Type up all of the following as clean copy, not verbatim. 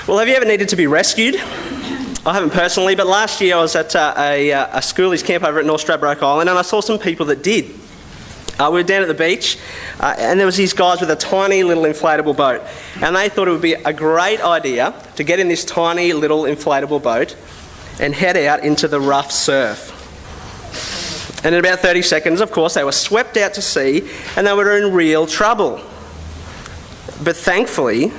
Well, have you ever needed to be rescued? I haven't personally, but last year I was at a schoolies camp over at North Stradbroke Island, and I saw some people that did. We were down at the beach, and there was these guys with a tiny little inflatable boat, and they thought it would be a great idea to get in this tiny little inflatable boat and head out into the rough surf. And in about 30 seconds, of course, they were swept out to sea, and they were in real trouble. But thankfully,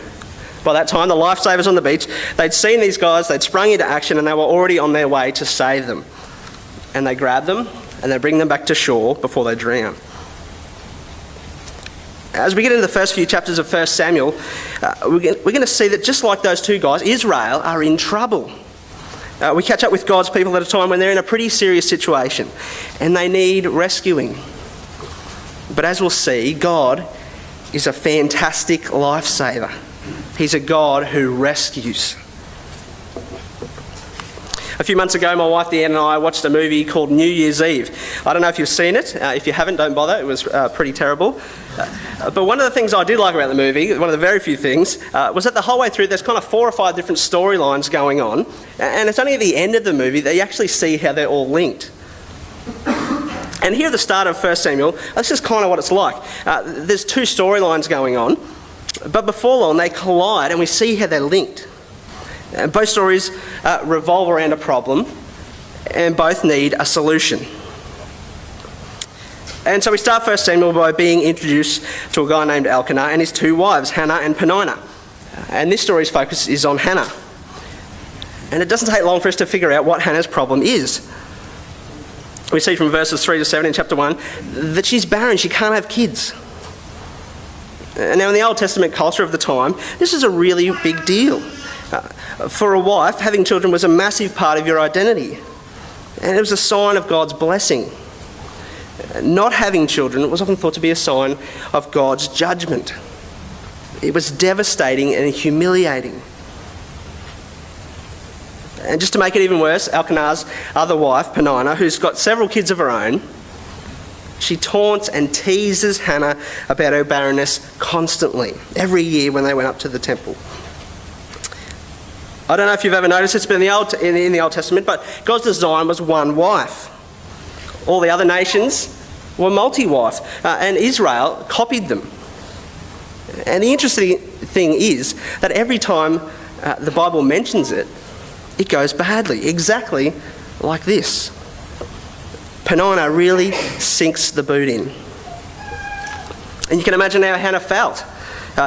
by that time, the lifesavers on the beach, they'd seen these guys, they'd sprung into action, and they were already on their way to save them. And they grab them, and they bring them back to shore before they drown. As we get into the first few chapters of 1 Samuel, we're going to see that just like those two guys, Israel are in trouble. We catch up with God's people at a time when they're in a pretty serious situation, and they need rescuing. But as we'll see, God is a fantastic lifesaver. He's a God who rescues. A few months ago, my wife Deanne and I watched a movie called New Year's Eve. I don't know if you've seen it. If you haven't, don't bother. It was pretty terrible. But one of the things I did like about the movie, one of the very few things, was that the whole way through there's kind of 4 or 5 different storylines going on. And it's only at the end of the movie that you actually see how they're all linked. And here at the start of 1 Samuel, that's just kind of what it's like. There's 2 storylines going on. But before long, they collide and we see how they're linked. And both stories revolve around a problem and both need a solution. And so we start 1 Samuel by being introduced to a guy named Elkanah and his 2 wives, Hannah and Peninnah. And this story's focus is on Hannah. And it doesn't take long for us to figure out what Hannah's problem is. We see from verses 3 to 7 in chapter 1 that she's barren, she can't have kids. Now, in the Old Testament culture of the time, this is a really big deal. For a wife, having children was a massive part of your identity, and it was a sign of God's blessing. Not having children was often thought to be a sign of God's judgment. It was devastating and humiliating. And just to make it even worse, Elkanah's other wife, Peninnah, who's got several kids of her own, she taunts and teases Hannah about her barrenness constantly, every year when they went up to the temple. I don't know if you've ever noticed this, but in the Old Testament, but God's design was one wife. All the other nations were multi-wife, and Israel copied them. And the interesting thing is that every time the Bible mentions it, it goes badly, exactly like this. Peninnah really sinks the boot in. And you can imagine how Hannah felt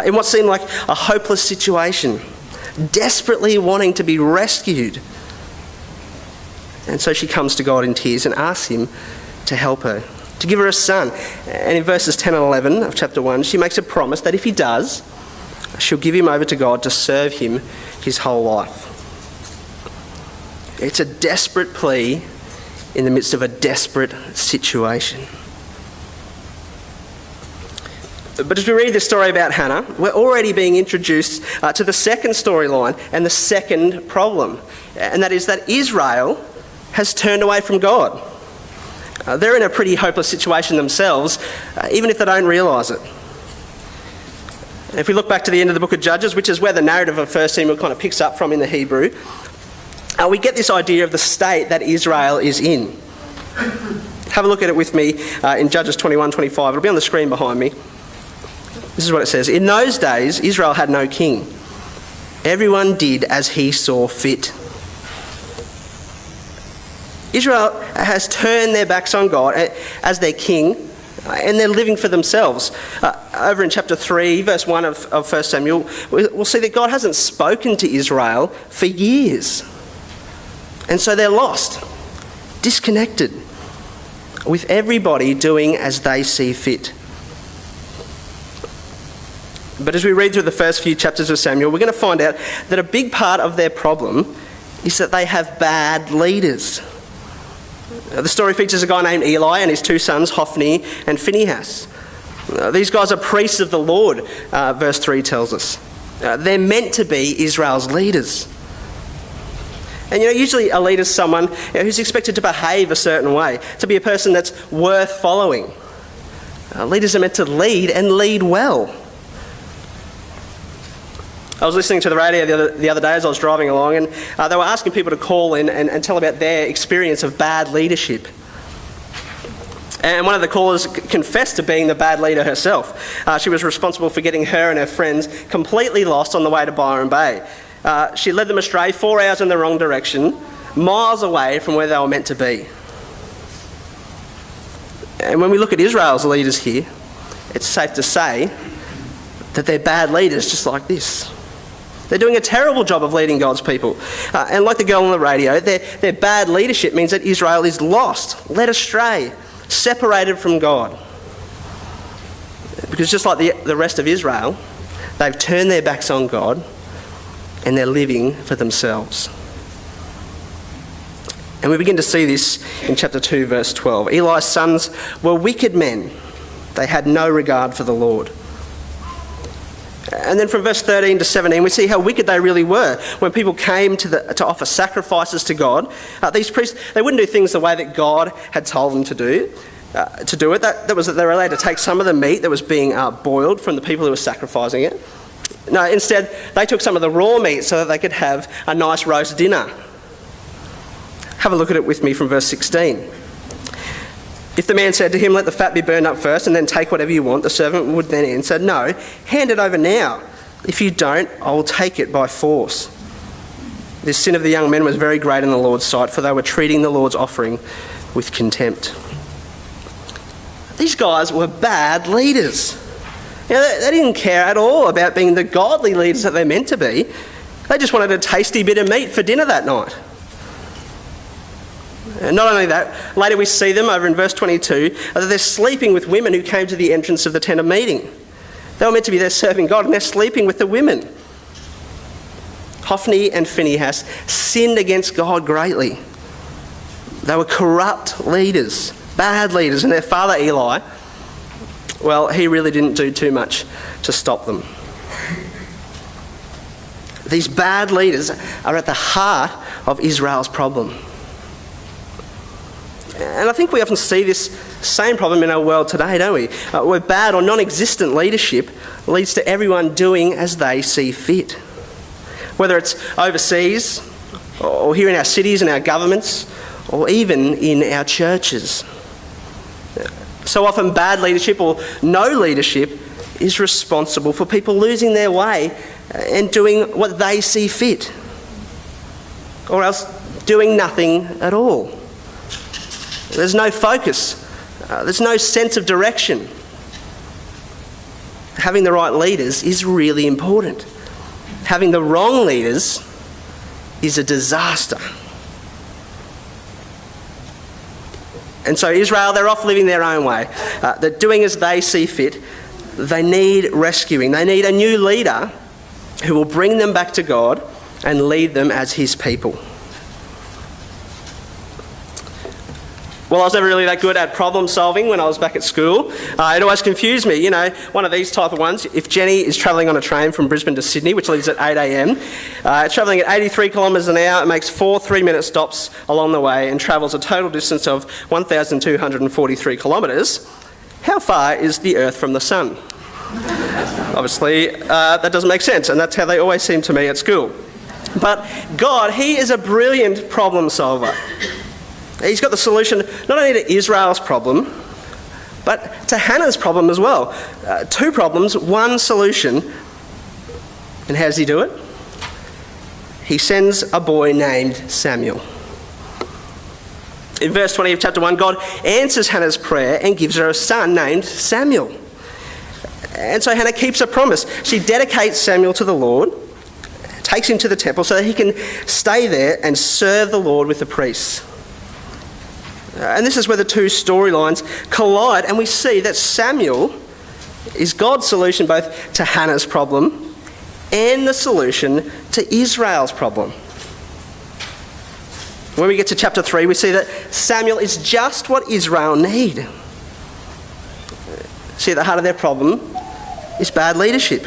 in what seemed like a hopeless situation, desperately wanting to be rescued. And so she comes to God in tears and asks him to help her, to give her a son. And in verses 10 and 11 of chapter 1, she makes a promise that if he does, she'll give him over to God to serve him his whole life. It's a desperate plea in the midst of a desperate situation. But as we read this story about Hannah, we're already being introduced to the second storyline and the second problem, and that is that Israel has turned away from God. They're in a pretty hopeless situation themselves, even if they don't realise it. If we look back to the end of the book of Judges, which is where the narrative of 1 Samuel kind of picks up from in the Hebrew, we get this idea of the state that Israel is in. Have a look at it with me in Judges 21-25. It'll be on the screen behind me. This is what it says. In those days, Israel had no king. Everyone did as he saw fit. Israel has turned their backs on God as their king, and they're living for themselves. Over in chapter 3, verse 1 of 1 Samuel, we'll see that God hasn't spoken to Israel for years. And so they're lost, disconnected, with everybody doing as they see fit. But as we read through the first few chapters of Samuel, we're going to find out that a big part of their problem is that they have bad leaders. The story features a guy named Eli and his 2 sons, Hophni and Phinehas. These guys are priests of the Lord, verse 3 tells us. They're meant to be Israel's leaders. And usually a leader is someone who's expected to behave a certain way, to be a person that's worth following. Leaders are meant to lead and lead well. I was listening to the radio the other day as I was driving along, and they were asking people to call in and tell about their experience of bad leadership. And one of the callers confessed to being the bad leader herself. She was responsible for getting her and her friends completely lost on the way to Byron Bay. She led them astray 4 hours in the wrong direction, miles away from where they were meant to be. And when we look at Israel's leaders here, it's safe to say that they're bad leaders just like this. They're doing a terrible job of leading God's people. And like the girl on the radio, their bad leadership means that Israel is lost, led astray, separated from God. Because just like the rest of Israel, they've turned their backs on God and they're living for themselves. And we begin to see this in chapter 2, verse 12. Eli's sons were wicked men. They had no regard for the Lord. And then from verse 13 to 17, we see how wicked they really were. When people came to offer sacrifices to God, these priests, they wouldn't do things the way that God had told them to do it. That was that they were allowed to take some of the meat that was being boiled from the people who were sacrificing it. No, instead, they took some of the raw meat so that they could have a nice roast dinner. Have a look at it with me from verse 16. If the man said to him, "Let the fat be burned up first and then take whatever you want," the servant would then answer, "No, hand it over now. If you don't, I will take it by force." This sin of the young men was very great in the Lord's sight, for they were treating the Lord's offering with contempt. These guys were bad leaders. They didn't care at all about being the godly leaders that they're meant to be. They just wanted a tasty bit of meat for dinner that night. And not only that, later we see them over in verse 22, that they're sleeping with women who came to the entrance of the tent of meeting. They were meant to be there serving God, and they're sleeping with the women. Hophni and Phinehas sinned against God greatly. They were corrupt leaders, bad leaders, and their father Eli, well, he really didn't do too much to stop them. These bad leaders are at the heart of Israel's problem. And I think we often see this same problem in our world today, don't we? Where bad or non-existent leadership leads to everyone doing as they see fit. Whether it's overseas, or here in our cities and our governments, or even in our churches. So often bad leadership or no leadership is responsible for people losing their way and doing what they see fit. Or else doing nothing at all. There's no focus. There's no sense of direction. Having the right leaders is really important. Having the wrong leaders is a disaster. And so Israel, they're off living their own way. They're doing as they see fit. They need rescuing. They need a new leader who will bring them back to God and lead them as his people. Well, I was never really that good at problem solving when I was back at school. It always confused me, one of these type of ones. If Jenny is travelling on a train from Brisbane to Sydney, which leaves at 8 a.m, travelling at 83 kilometres an hour, it makes 4 3-minute stops along the way and travels a total distance of 1,243 kilometres, how far is the Earth from the Sun? Obviously, that doesn't make sense, and that's how they always seem to me at school. But God, he is a brilliant problem solver. He's got the solution not only to Israel's problem, but to Hannah's problem as well. 2 problems, 1 solution. And how does he do it? He sends a boy named Samuel. In verse 20 of chapter 1, God answers Hannah's prayer and gives her a son named Samuel. And so Hannah keeps her promise. She dedicates Samuel to the Lord, takes him to the temple so that he can stay there and serve the Lord with the priests. And this is where the 2 storylines collide, and we see that Samuel is God's solution both to Hannah's problem and the solution to Israel's problem. When we get to chapter 3, we see that Samuel is just what Israel need. See, at the heart of their problem is bad leadership,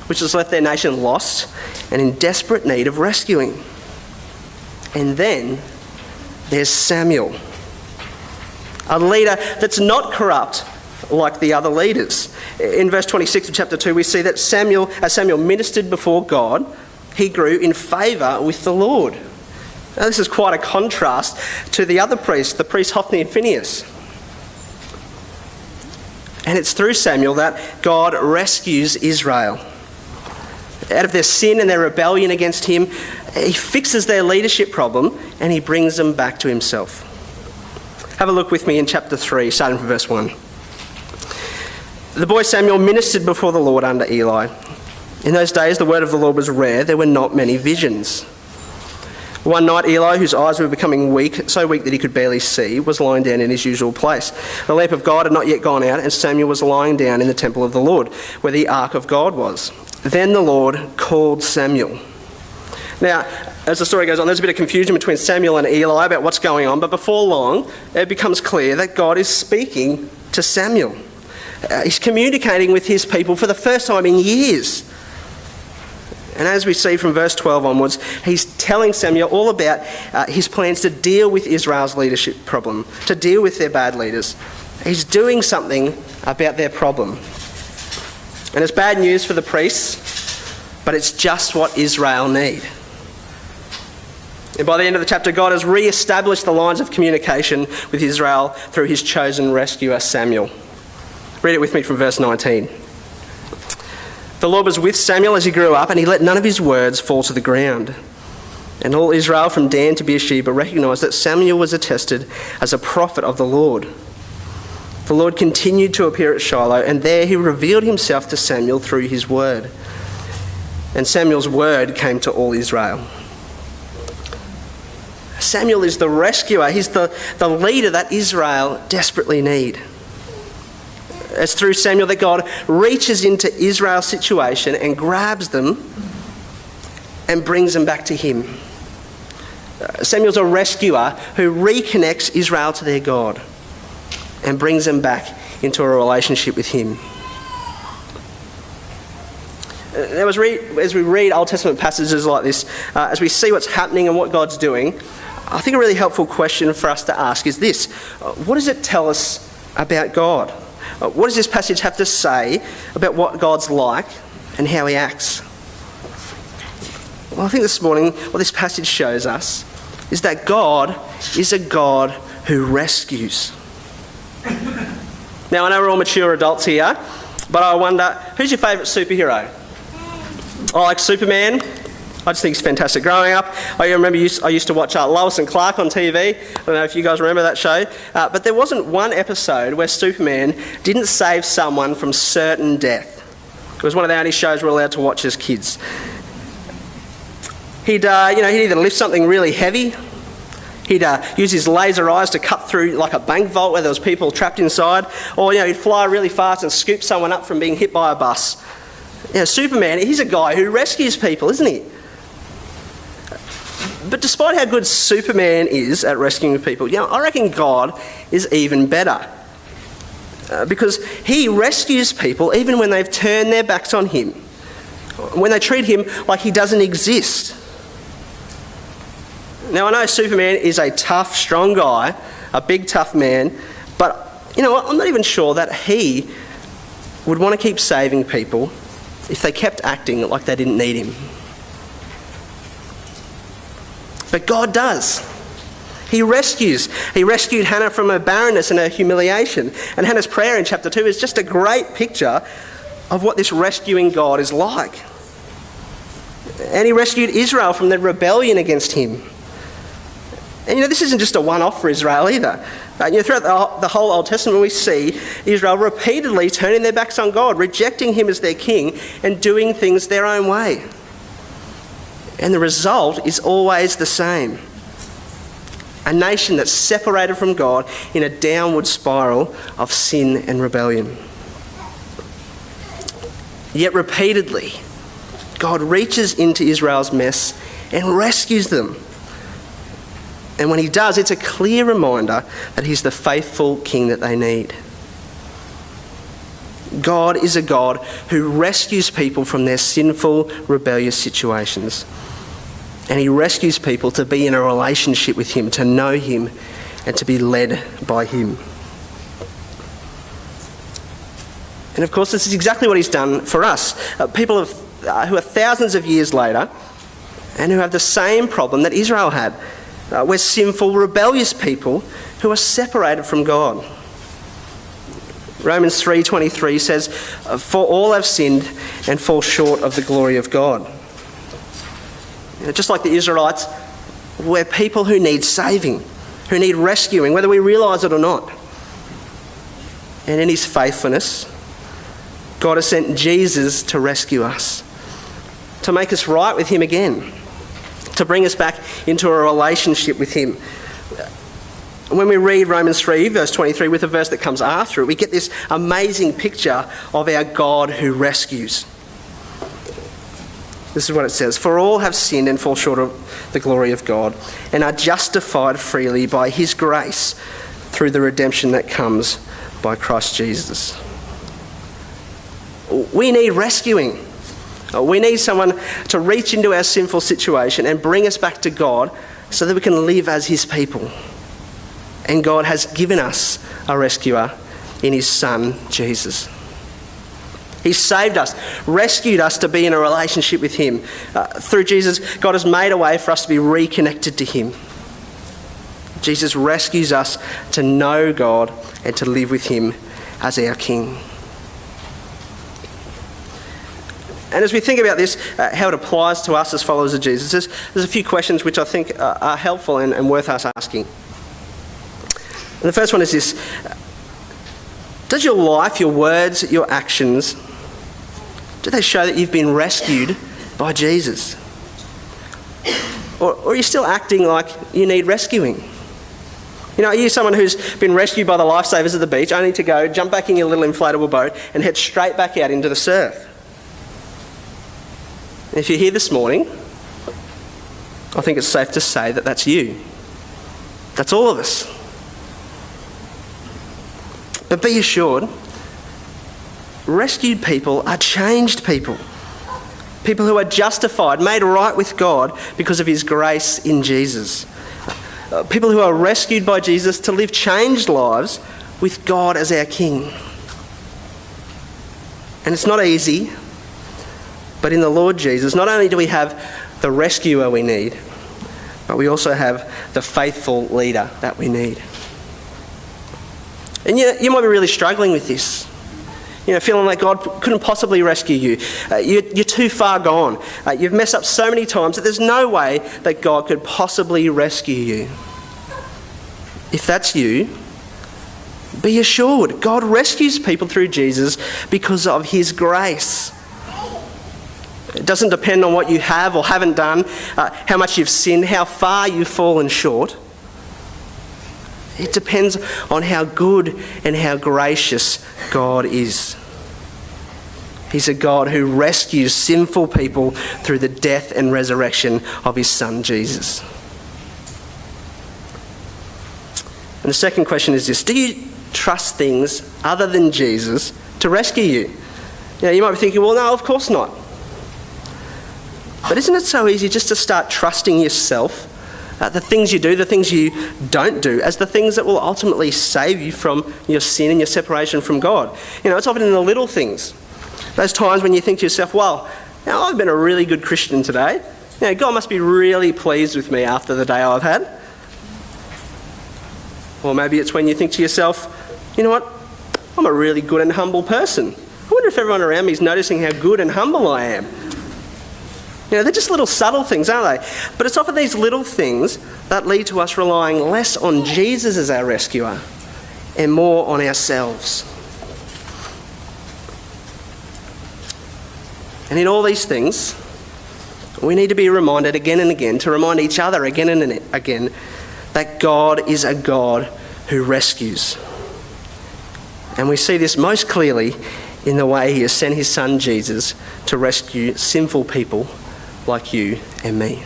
which has left their nation lost and in desperate need of rescuing. And then there's Samuel, a leader that's not corrupt like the other leaders. In verse 26 of chapter 2, we see that as Samuel ministered before God, he grew in favour with the Lord. Now, this is quite a contrast to the other priests, the priests Hophni and Phinehas. And it's through Samuel that God rescues Israel. Out of their sin and their rebellion against him, he fixes their leadership problem and he brings them back to himself. Have a look with me in chapter 3, starting from verse 1. The boy Samuel ministered before the Lord under Eli. In those days, the word of the Lord was rare. There were not many visions. One night, Eli, whose eyes were becoming weak, so weak that he could barely see, was lying down in his usual place. The lamp of God had not yet gone out, and Samuel was lying down in the temple of the Lord, where the ark of God was. Then the Lord called Samuel. Now, as the story goes on, there's a bit of confusion between Samuel and Eli about what's going on, but before long, it becomes clear that God is speaking to Samuel. He's communicating with his people for the first time in years. And as we see from verse 12 onwards, he's telling Samuel all about his plans to deal with Israel's leadership problem, to deal with their bad leaders. He's doing something about their problem. And it's bad news for the priests, but it's just what Israel need. And by the end of the chapter, God has re-established the lines of communication with Israel through his chosen rescuer, Samuel. Read it with me from verse 19. The Lord was with Samuel as he grew up, and he let none of his words fall to the ground. And all Israel from Dan to Beersheba recognised that Samuel was attested as a prophet of the Lord. The Lord continued to appear at Shiloh, and there he revealed himself to Samuel through his word. And Samuel's word came to all Israel. Samuel is the rescuer. He's the leader that Israel desperately need. It's through Samuel that God reaches into Israel's situation and grabs them and brings them back to him. Samuel's a rescuer who reconnects Israel to their God and brings them back into a relationship with him. Now, as we read Old Testament passages like this, as we see what's happening and what God's doing, I think a really helpful question for us to ask is this: what does it tell us about God? What does this passage have to say about what God's like and how he acts? Well, I think this morning what this passage shows us is that God is a God who rescues. Now, I know we're all mature adults here, but I wonder, who's your favourite superhero? I like Superman. I just think he's fantastic. Growing up, I remember I used to watch Lois and Clark on TV. I don't know if you guys remember that show. But there wasn't one episode where Superman didn't save someone from certain death. It was one of the only shows we're allowed to watch as kids. He'd either lift something really heavy. He'd use his laser eyes to cut through like a bank vault where there was people trapped inside. Or, he'd fly really fast and scoop someone up from being hit by a bus. Superman, he's a guy who rescues people, isn't he? But despite how good Superman is at rescuing people, I reckon God is even better. Because he rescues people even when they've turned their backs on him. When they treat him like he doesn't exist. Now, I know Superman is a tough, strong guy, a big, tough man, but, I'm not even sure that he would want to keep saving people if they kept acting like they didn't need him. But God does. He rescues. He rescued Hannah from her barrenness and her humiliation. And Hannah's prayer in chapter 2 is just a great picture of what this rescuing God is like. And he rescued Israel from their rebellion against him. And this isn't just a one-off for Israel either. Throughout the whole Old Testament we see Israel repeatedly turning their backs on God, rejecting him as their king and doing things their own way. And the result is always the same. A nation that's separated from God in a downward spiral of sin and rebellion. Yet repeatedly, God reaches into Israel's mess and rescues them. And when he does, it's a clear reminder that he's the faithful king that they need. God is a God who rescues people from their sinful, rebellious situations. And he rescues people to be in a relationship with him, to know him, and to be led by him. And of course, this is exactly what he's done for us. People who are thousands of years later and who have the same problem that Israel had. We're sinful, rebellious people who are separated from God. Romans 3:23 says, "For all have sinned and fall short of the glory of God." Just like the Israelites, we're people who need saving, who need rescuing, whether we realise it or not. And in his faithfulness, God has sent Jesus to rescue us, to make us right with him again, to bring us back into a relationship with him. When we read Romans 3, verse 23, with a verse that comes after it, we get this amazing picture of our God who rescues. This is what it says: "For all have sinned and fall short of the glory of God, and are justified freely by his grace through the redemption that comes by Christ Jesus." We need rescuing. We need someone to reach into our sinful situation and bring us back to God so that we can live as his people. And God has given us a rescuer in his Son, Jesus. He saved us, rescued us to be in a relationship with him. Through Jesus, God has made a way for us to be reconnected to him. Jesus rescues us to know God and to live with him as our King. And as we think about this, how it applies to us as followers of Jesus, there's a few questions which I think are helpful and worth us asking. And the first one is this: does your life, your words, your actions, do they show that you've been rescued by Jesus? Or are you still acting like you need rescuing? You know, are you someone who's been rescued by the lifesavers at the beach, only to go jump back in your little inflatable boat and head straight back out into the surf? If you're here this morning, I think it's safe to say that that's you. That's all of us. But be assured, rescued people are changed people. People who are justified, made right with God because of his grace in Jesus. People who are rescued by Jesus to live changed lives with God as our King. And it's not easy, but in the Lord Jesus, not only do we have the rescuer we need, but we also have the faithful leader that we need. And you might be really struggling with this. You know, feeling like God couldn't possibly rescue you. You're too far gone. You've messed up so many times that there's no way that God could possibly rescue you. If that's you, be assured, God rescues people through Jesus because of his grace. It doesn't depend on what you have or haven't done, how much you've sinned, how far you've fallen short. It depends on how good and how gracious God is. He's a God who rescues sinful people through the death and resurrection of his Son, Jesus. And the second question is this: do you trust things other than Jesus to rescue you? You know, you might be thinking, well, no, of course not. But isn't it so easy just to start trusting yourself? The things you do, the things you don't do, as the things that will ultimately save you from your sin and your separation from God. You know, it's often in the little things. Those times when you think to yourself, well, you know, I've been a really good Christian today. You know, God must be really pleased with me after the day I've had. Or maybe it's when you think to yourself, you know what, I'm a really good and humble person. I wonder if everyone around me is noticing how good and humble I am. You know, they're just little subtle things, aren't they? But it's often these little things that lead to us relying less on Jesus as our rescuer and more on ourselves. And in all these things, we need to be reminded again and again, to remind each other again and again, that God is a God who rescues. And we see this most clearly in the way he has sent his Son Jesus to rescue sinful people like you and me.